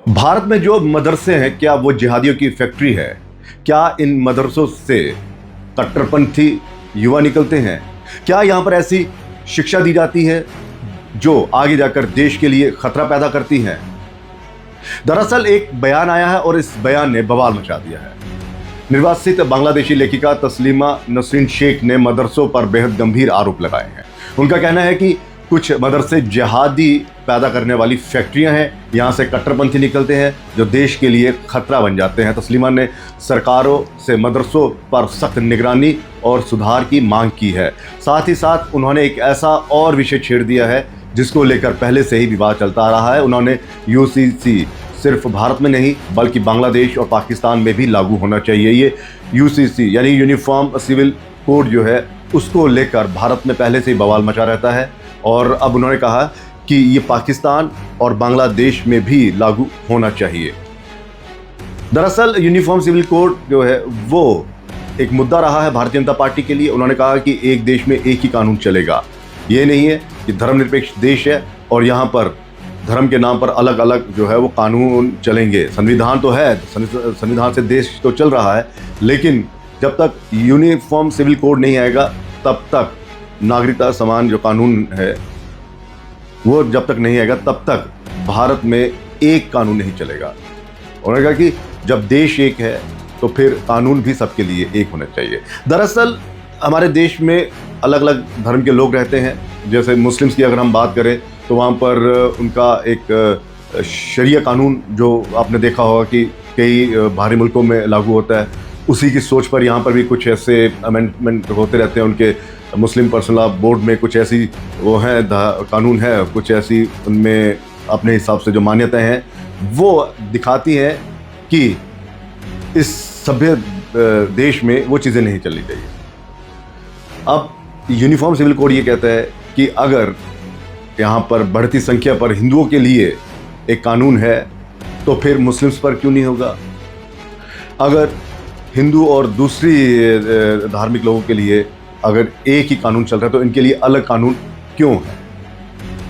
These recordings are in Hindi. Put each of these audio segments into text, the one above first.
भारत में जो मदरसे हैं, क्या वो जिहादियों की फैक्ट्री है? क्या इन मदरसों से कट्टरपंथी युवा निकलते हैं? क्या यहाँ पर ऐसी शिक्षा दी जाती है जो आगे जाकर देश के लिए खतरा पैदा करती है? दरअसल एक बयान आया है और इस बयान ने बवाल मचा दिया है। निर्वासित बांग्लादेशी लेखिका तस्लीमा नसरीन शेख ने मदरसों पर बेहद गंभीर आरोप लगाए हैं। उनका कहना है कि कुछ मदरसे जिहादी पैदा करने वाली फैक्ट्रियां हैं, यहां से कट्टरपंथी निकलते हैं जो देश के लिए खतरा बन जाते हैं। तस्लीमा ने सरकारों से मदरसों पर सख्त निगरानी और सुधार की मांग की है। साथ ही साथ उन्होंने एक ऐसा और विषय छेड़ दिया है जिसको लेकर पहले से ही विवाद चलता आ रहा है। उन्होंने यूसीसी सिर्फ भारत में नहीं बल्कि बांग्लादेश और पाकिस्तान में भी लागू होना चाहिए। ये यूसीसी यानी यूनिफॉर्म सिविल कोड जो है उसको लेकर भारत में पहले से ही बवाल मचा रहता है और अब उन्होंने कहा कि ये पाकिस्तान और बांग्लादेश में भी लागू होना चाहिए। दरअसल यूनिफॉर्म सिविल कोड जो है वो एक मुद्दा रहा है भारतीय जनता पार्टी के लिए। उन्होंने कहा कि एक देश में एक ही कानून चलेगा। ये नहीं है कि धर्मनिरपेक्ष देश है और यहाँ पर धर्म के नाम पर अलग अलग जो है वो कानून चलेंगे। संविधान तो है, संविधान से देश तो चल रहा है, लेकिन जब तक यूनिफॉर्म सिविल कोड नहीं आएगा तब तक नागरिकता समान जो कानून है वो जब तक नहीं आएगा तब तक भारत में एक कानून नहीं चलेगा। उन्होंने कहा कि जब देश एक है तो फिर कानून भी सबके लिए एक होना चाहिए। दरअसल हमारे देश में अलग अलग धर्म के लोग रहते हैं। जैसे मुस्लिम्स की अगर हम बात करें तो वहाँ पर उनका एक शरिया कानून जो आपने देखा होगा कि कई बाहरी मुल्कों में लागू होता है, उसी की सोच पर यहाँ पर भी कुछ ऐसे अमेंडमेंट होते रहते हैं। उनके मुस्लिम पर्सनल लॉ बोर्ड में कुछ ऐसी वो हैं कानून है, कुछ ऐसी उनमें अपने हिसाब से जो मान्यताएं हैं वो दिखाती हैं कि इस सभ्य देश में वो चीज़ें नहीं चलनी चाहिए। अब यूनिफॉर्म सिविल कोड ये कहता है कि अगर यहाँ पर बढ़ती संख्या पर हिंदुओं के लिए एक कानून है तो फिर मुस्लिम्स पर क्यों नहीं होगा? अगर हिंदू और दूसरी धार्मिक लोगों के लिए अगर एक ही कानून चल रहा है तो इनके लिए अलग कानून क्यों है?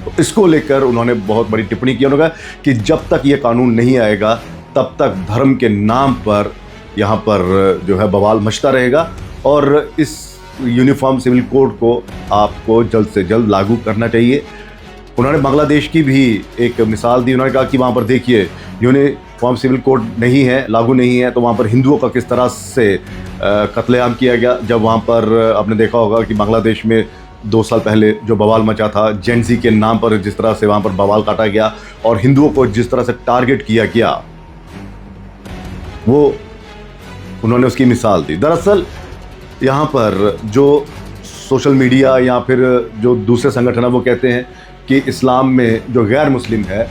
तो इसको लेकर उन्होंने बहुत बड़ी टिप्पणी की। उन्होंने कहा कि जब तक ये कानून नहीं आएगा तब तक धर्म के नाम पर यहाँ पर जो है बवाल मचता रहेगा और इस यूनिफॉर्म सिविल कोड को आपको जल्द से जल्द लागू करना चाहिए। उन्होंने बांग्लादेश की भी एक मिसाल दी। उन्होंने कहा कि वहाँ पर देखिए यूनिफॉर्म सिविल कोड नहीं है, लागू नहीं है, तो वहाँ पर हिंदुओं का किस तरह से कत्लेआम किया गया। जब वहाँ पर आपने देखा होगा कि बांग्लादेश में 2 साल पहले जो बवाल मचा था, जेंजी के नाम पर जिस तरह से वहाँ पर बवाल काटा गया और हिंदुओं को जिस तरह से टारगेट किया गया, वो उन्होंने उसकी मिसाल दी। दरअसल यहाँ पर जो सोशल मीडिया या फिर जो दूसरे संगठन है वो कहते हैं कि इस्लाम में जो गैर मुस्लिम है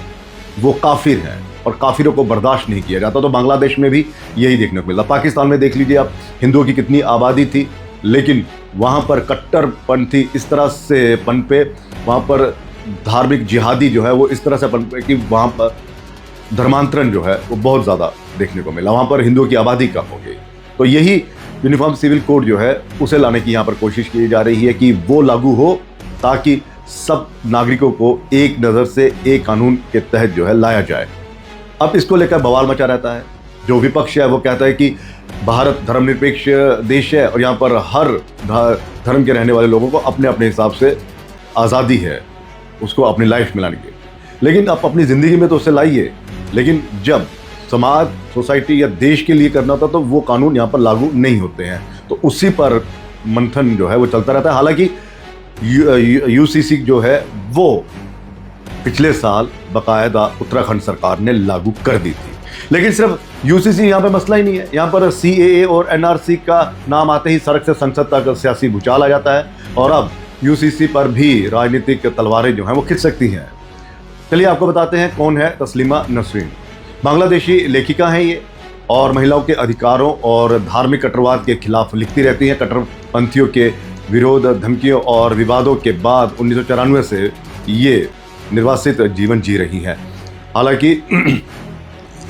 वो काफिर है और काफिरों को बर्दाश्त नहीं किया जाता। तो बांग्लादेश में भी यही देखने को मिलता। पाकिस्तान में देख लीजिए आप, हिंदुओं की कितनी आबादी थी, लेकिन वहाँ पर कट्टरपंथी इस तरह से पनपे, वहाँ पर धार्मिक जिहादी जो है वो इस तरह से पनपे कि वहाँ पर धर्मांतरण जो है वो बहुत ज़्यादा देखने को मिला। वहाँ पर हिंदुओं की आबादी कम हो गई। तो यही यूनिफॉर्म सिविल कोड जो है उसे लाने की यहाँ पर कोशिश की जा रही है कि वो लागू हो ताकि सब नागरिकों को एक नज़र से एक कानून के तहत जो है लाया जाए। अब इसको लेकर बवाल मचा रहता है। जो विपक्ष है वो कहता है कि भारत धर्मनिरपेक्ष देश है और यहाँ पर हर धर्म के रहने वाले लोगों को अपने अपने हिसाब से आज़ादी है उसको अपनी लाइफ में लाने की। लेकिन आप अपनी ज़िंदगी में तो उसे लाइए, लेकिन जब समाज, सोसाइटी या देश के लिए करना होता तो वो कानून यहाँ पर लागू नहीं होते हैं। तो उसी पर मंथन जो है वो चलता रहता है। हालांकि यूसीसी जो है वो पिछले साल बाकायदा उत्तराखंड सरकार ने लागू कर दी थी। लेकिन सिर्फ यूसीसी यहाँ पे मसला ही नहीं है। यहाँ पर सीएए और एनआरसी का नाम आते ही सड़क से संसद तक सियासी भूचाल आ जाता है और अब यूसीसी पर भी राजनीतिक तलवारें जो हैं वो खिंच सकती हैं। चलिए आपको बताते हैं कौन है तस्लीमा नसरीन। बांग्लादेशी लेखिका हैं ये और महिलाओं के अधिकारों और धार्मिक कट्टरवाद के खिलाफ लिखती रहती हैं। कट्टरपंथियों के विरोध, धमकियों और विवादों के बाद 1994 से ये निर्वासित जीवन जी रही हैं। हालांकि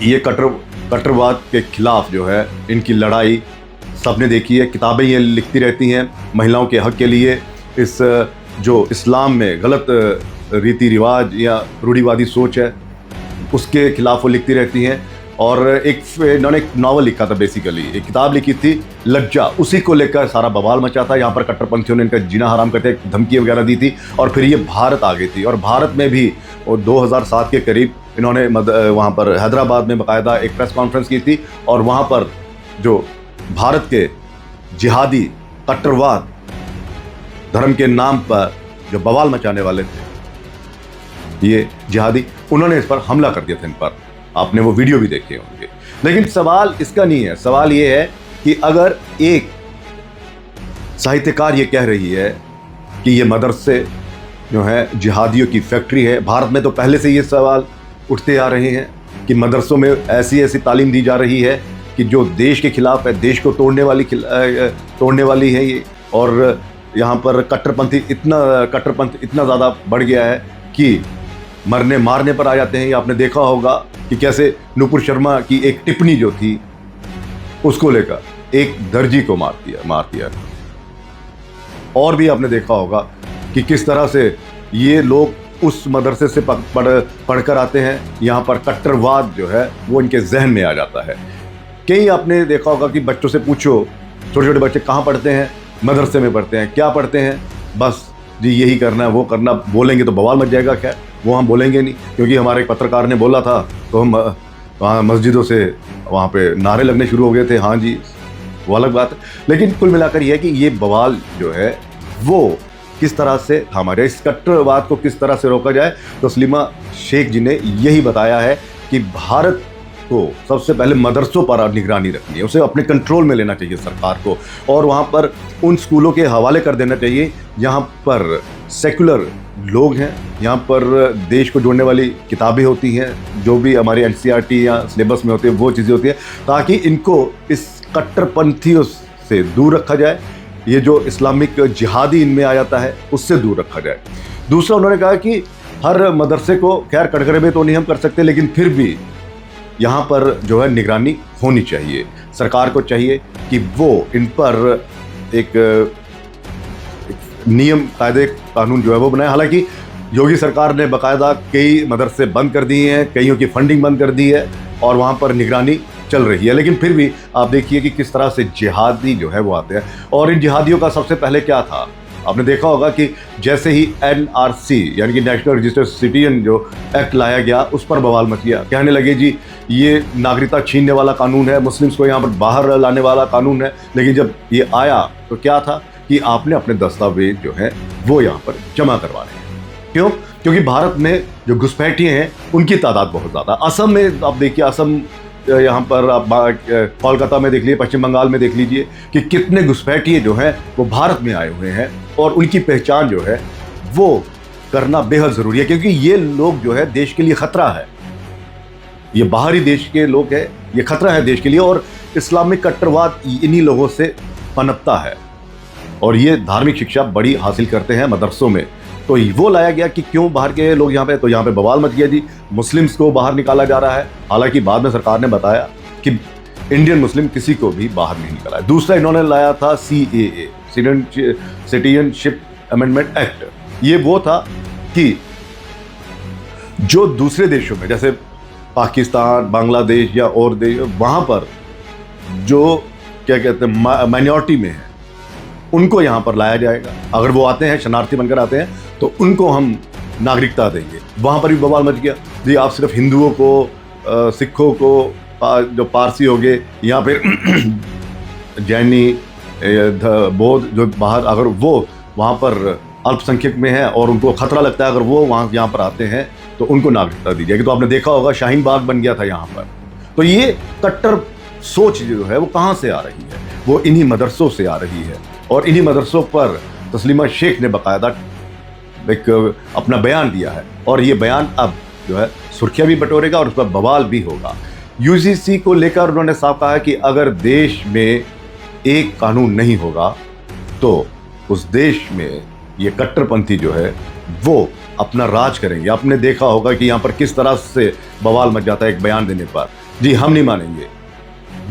ये कट्टरवाद के खिलाफ जो है इनकी लड़ाई सबने देखी है। किताबें ये लिखती रहती हैं महिलाओं के हक के लिए। इस जो इस्लाम में गलत रीति रिवाज या रूढ़िवादी सोच है उसके खिलाफ वो लिखती रहती हैं। और इन्होंने एक नावल लिखा था, बेसिकली एक किताब लिखी थी लज्जा, उसी को लेकर सारा बवाल मचा था। यहाँ पर कट्टरपंथियों ने इनका जीना हराम करते धमकी वगैरह दी थी, और फिर ये भारत आ गई थी। और भारत में भी 2007 के करीब इन्होंने वहाँ पर हैदराबाद में बाकायदा एक प्रेस कॉन्फ्रेंस की थी, और वहाँ पर जो भारत के जिहादी कट्टरवाद धर्म के नाम पर जो बवाल मचाने वाले थे ये जिहादी, उन्होंने इस पर हमला कर दिया था इन पर। आपने वो वीडियो भी देखे होंगे। लेकिन सवाल इसका नहीं है, सवाल ये है कि अगर एक साहित्यकार ये कह रही है कि ये मदरसे जो है जिहादियों की फैक्ट्री है, भारत में तो पहले से ये सवाल उठते आ रहे हैं कि मदरसों में ऐसी ऐसी तालीम दी जा रही है कि जो देश के खिलाफ है, देश को तोड़ने वाली है ये। और यहाँ पर कट्टरपंथ इतना ज़्यादा बढ़ गया है कि मरने मारने पर आ जाते हैं। ये आपने देखा होगा कि कैसे नुपुर शर्मा की एक टिप्पणी जो थी उसको लेकर एक दर्जी को मार दिया। और भी आपने देखा होगा कि किस तरह से ये लोग उस मदरसे से पढ़कर आते हैं, यहाँ पर कट्टरवाद जो है वो इनके जहन में आ जाता है। कई आपने देखा होगा कि बच्चों से पूछो, छोटे छोटे बच्चे कहाँ पढ़ते हैं, मदरसे में पढ़ते हैं। क्या पढ़ते हैं? बस जी यही करना है, वो करना। बोलेंगे तो बवाल मच जाएगा, खैर वो हम बोलेंगे नहीं, क्योंकि हमारे एक पत्रकार ने बोला था तो हम वहाँ मस्जिदों से वहाँ पे नारे लगने शुरू हो गए थे। हाँ जी, वो अलग बात है। लेकिन कुल मिलाकर यह है कि ये बवाल जो है वो किस तरह से थामा जाए, इस कट्टरवाद को किस तरह से रोका जाए। तो तस्लीमा शेख जी ने यही बताया है कि भारत को सबसे पहले मदरसों पर निगरानी रखनी है, उसे अपने कंट्रोल में लेना चाहिए सरकार को, और वहाँ पर उन स्कूलों के हवाले कर देना चाहिए जहाँ पर सेकुलर लोग हैं, यहाँ पर देश को जोड़ने वाली किताबें होती हैं, जो भी हमारे एनसीईआरटी या सिलेबस में होती है वो चीज़ें होती हैं, ताकि इनको इस कट्टरपंथियों से दूर रखा जाए। ये जो इस्लामिक जिहादी इनमें आ जाता है उससे दूर रखा जाए। दूसरा उन्होंने कहा कि हर मदरसे को, खैर कटघरे में तो नहीं हम कर सकते, लेकिन फिर भी यहाँ पर जो है निगरानी होनी चाहिए। सरकार को चाहिए कि वो इन पर एक नियम कायदे कानून जो है वो बनाए। हालांकि योगी सरकार ने बाकायदा कई मदरसे बंद कर दिए हैं, कईयों की फंडिंग बंद कर दी है, और वहाँ पर निगरानी चल रही है। लेकिन फिर भी आप देखिए कि किस तरह से जिहादी जो है वो आते हैं। और इन जिहादियों का सबसे पहले क्या था, आपने देखा होगा कि जैसे ही NRC यानी कि नेशनल रजिस्टर्ड सिटीजन जो एक्ट लाया गया, उस पर बवाल मच गया। कहने लगे जी ये नागरिकता छीनने वाला कानून है, मुस्लिम्स को यहाँ पर बाहर लाने वाला कानून है। लेकिन जब ये आया तो क्या था कि आपने अपने दस्तावेज जो है वो यहाँ पर जमा करवा रहे हैं। क्यों? क्योंकि भारत में जो घुसपैठिए हैं उनकी तादाद बहुत ज़्यादा। असम में आप देखिए, असम यहाँ पर आप कोलकाता में देख लीजिए, पश्चिम बंगाल में देख लीजिए कि कितने घुसपैठिए जो हैं वो भारत में आए हुए हैं, और उनकी पहचान जो है वो करना बेहद ज़रूरी है, क्योंकि ये लोग जो है देश के लिए ख़तरा है। ये बाहरी देश के लोग हैं, ये ख़तरा है देश के लिए, और इस्लामिक कट्टरवाद इन्हीं लोगों से पनपता है, और ये धार्मिक शिक्षा बड़ी हासिल करते हैं मदरसों में। तो वो लाया गया कि क्यों बाहर के लोग यहाँ पे, तो यहाँ पे बवाल मच गया जी, मुस्लिम्स को बाहर निकाला जा रहा है। हालांकि बाद में सरकार ने बताया कि इंडियन मुस्लिम किसी को भी बाहर नहीं निकाला है। दूसरा इन्होंने लाया था CAA, सिटीजनशिप अमेंडमेंट एक्ट। ये वो था कि जो दूसरे देशों में जैसे पाकिस्तान, बांग्लादेश या और देश, वहाँ पर जो क्या कहते हैं माइनॉरिटी में है, उनको यहाँ पर लाया जाएगा। अगर वो आते हैं, शरणार्थी बनकर आते हैं, तो उनको हम नागरिकता देंगे। वहाँ पर भी बवाल मच गया जी, आप सिर्फ हिंदुओं को, सिखों को, जो पारसी हो गए, यहाँ पे जैनी, बौद्ध जो बाहर, अगर वो वहाँ पर अल्पसंख्यक में है और उनको खतरा लगता है, अगर वो यहाँ पर आते हैं तो उनको नागरिकता दी जाएगी। तो आपने देखा होगा शाहीन बाग बन गया था यहाँ पर। तो ये कट्टर सोच जो है वो कहाँ से आ रही है? वो इन्हीं मदरसों से आ रही है, और इन्हीं मदरसों पर तस्लीमा शेख ने बाकायदा एक अपना बयान दिया है, और ये बयान अब जो है सुर्खियाँ भी बटोरेगा और उस पर बवाल भी होगा। UGC को लेकर उन्होंने साफ कहा है कि अगर देश में एक कानून नहीं होगा तो उस देश में ये कट्टरपंथी जो है वो अपना राज करेंगे। आपने देखा होगा कि यहाँ पर किस तरह से बवाल मच जाता है एक बयान देने पर। जी हम नहीं मानेंगे,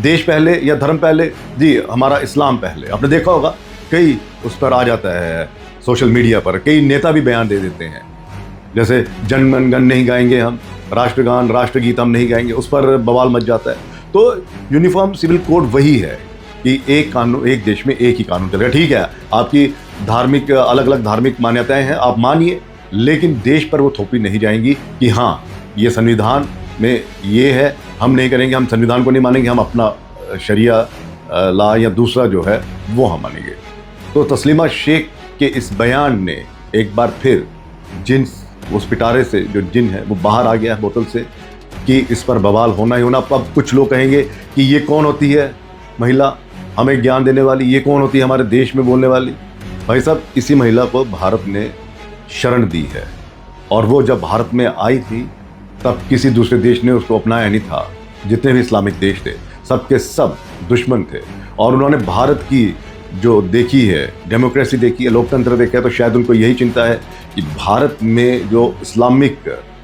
देश पहले या धर्म पहले, जी हमारा इस्लाम पहले। आपने देखा होगा कई उस पर आ जाता है, सोशल मीडिया पर कई नेता भी बयान दे देते हैं, जैसे जन मन गण नहीं गाएंगे हम, राष्ट्रगान राष्ट्रगीत हम नहीं गाएंगे, उस पर बवाल मच जाता है। तो यूनिफॉर्म सिविल कोड वही है कि एक कानून, एक देश में एक ही कानून चलेगा। ठीक है, आपकी धार्मिक अलग अलग धार्मिक मान्यताएं हैं, आप मानिए, लेकिन देश पर वो थोपी नहीं जाएंगी कि हाँ ये संविधान में ये है, हम नहीं करेंगे, हम संविधान को नहीं मानेंगे, हम अपना शरिया ला या दूसरा जो है वो हम मानेंगे। तो तस्लीमा शेख के इस बयान ने एक बार फिर जिन उस पिटारे से जो जिन है वो बाहर आ गया है बोतल से, कि इस पर बवाल होना ही होना। अब कुछ लोग कहेंगे कि ये कौन होती है महिला हमें ज्ञान देने वाली, ये कौन होती है हमारे देश में बोलने वाली। भाई साहब, इसी महिला को भारत ने शरण दी है, और वो जब भारत में आई थी तब किसी दूसरे देश ने उसको अपनाया नहीं था। जितने भी इस्लामिक देश थे सबके सब दुश्मन थे, और उन्होंने भारत की जो देखी है, डेमोक्रेसी देखी है, लोकतंत्र देखा है, तो शायद उनको यही चिंता है कि भारत में जो इस्लामिक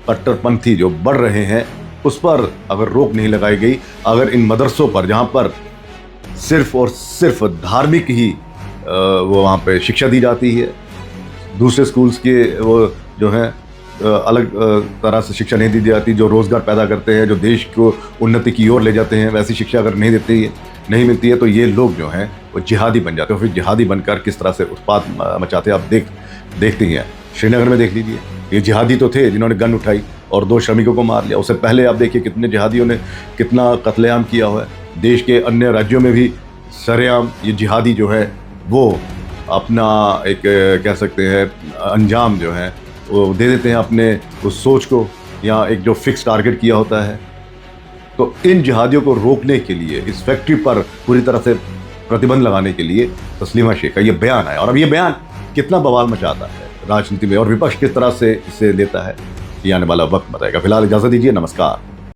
कट्टरपंथी जो बढ़ रहे हैं उस पर अगर रोक नहीं लगाई गई, अगर इन मदरसों पर जहाँ पर सिर्फ और सिर्फ धार्मिक ही वो वहाँ पे शिक्षा दी जाती है, दूसरे स्कूल्स के वो जो हैं अलग तरह से शिक्षा नहीं दी जाती, जो रोज़गार पैदा करते हैं, जो देश को उन्नति की ओर ले जाते हैं, वैसी शिक्षा अगर नहीं मिलती है तो ये लोग जो हैं वो जिहादी बन जाते हैं। फिर जिहादी बनकर किस तरह से उत्पात मचाते हैं आप देखते ही हैं। श्रीनगर में देख लीजिए, ये जिहादी तो थे जिन्होंने गन उठाई और 2 श्रमिकों को मार लिया। उससे पहले आप देखिए कितने जिहादियों ने कितना कत्लेआम किया हुआ है। देश के अन्य राज्यों में भी सरेआम ये जिहादी जो है वो अपना एक कह सकते हैं अंजाम जो है वो दे देते हैं अपने उस सोच को, या एक जो फिक्स टारगेट किया होता है। तो इन जिहादियों को रोकने के लिए, इस फैक्ट्री पर पूरी तरह से प्रतिबंध लगाने के लिए तस्लीमा शेख का ये बयान है। और अब ये बयान कितना बवाल मचाता है राजनीति में और विपक्ष किस तरह से इसे लेता है, ये आने वाला वक्त बताएगा। फिलहाल इजाज़त दीजिए, नमस्कार।